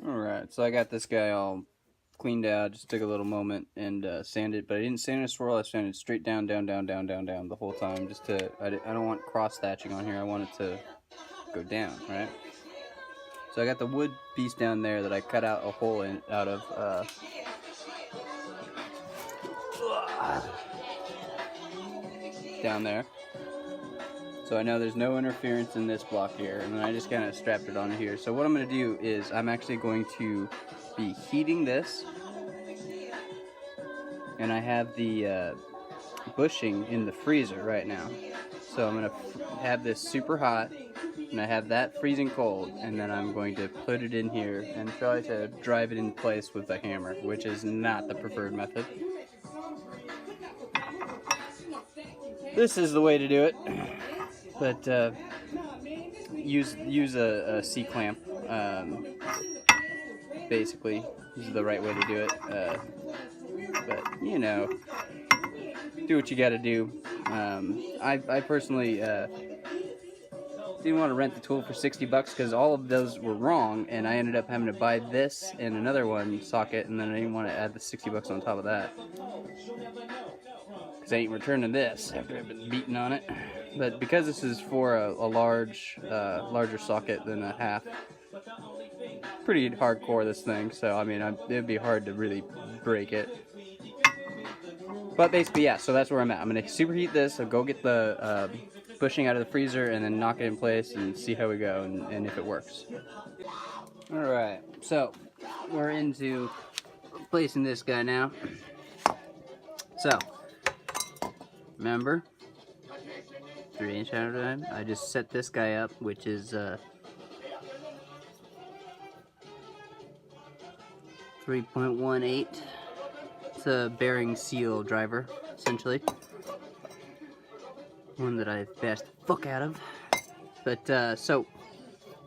Alright, so I got this guy all cleaned out. Just took a little moment and sanded, but I didn't sand a swirl. I sanded straight down the whole time. Just to, I don't want cross thatching on here. I want it to go down, right? So I got the wood piece down there that I cut out a hole in out of. Down there. So I know there's no interference in this block here, and then I just kind of strapped it on here. So what I'm going to do is I'm actually going to be heating this, and I have the bushing in the freezer right now. So I'm going to have this super hot, and I have that freezing cold, and then I'm going to put it in here and try to drive it in place with a hammer, which is not the preferred method. This is the way to do it, but use a C-clamp. Basically, this is the right way to do it. But you know, do what you got to do. I personally didn't want to rent the tool for 60 bucks because all of those were wrong, and I ended up having to buy this and another one socket, and then I didn't want to add the 60 bucks on top of that. I ain't returning this after I've been beating on it. But because this is for a larger socket than a half, pretty hardcore this thing, so I mean it'd be hard to really break it. But basically, yeah, so that's where I'm at. I'm gonna superheat this. I'll go get the bushing out of the freezer and then knock it in place and see how we go and if it works. Alright, so we're into placing this guy now. So remember, 3" at a time. I just set this guy up, which is 3.18. It's a bearing seal driver, essentially. One that I bashed the fuck out of. But so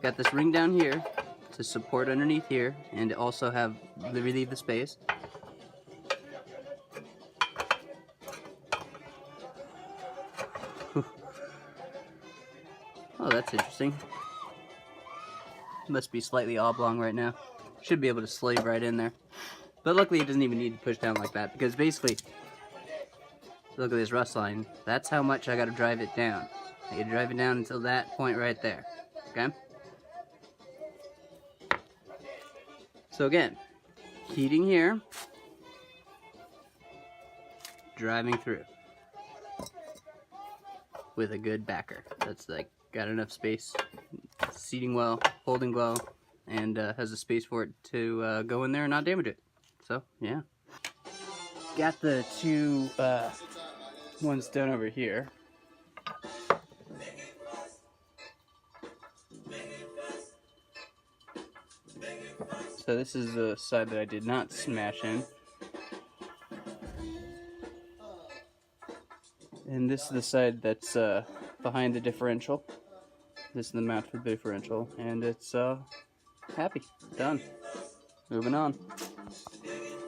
got this ring down here to support underneath here, and to also have relieve the space. Oh, that's interesting. Must be slightly oblong right now. Should be able to slave right in there. But luckily it doesn't even need to push down like that, because basically, look at this rust line. That's how much I gotta drive it down. I gotta drive it down until that point right there. Okay? So again, heating here, driving through. With a good backer. That's like, got enough space, seating well, holding well, and has a space for it to go in there and not damage it. So, yeah. Got the two ones done over here. So this is the side that I did not smash in. And this is the side that's behind the differential. This is the mount for the differential, and it's happy. Done. Moving on.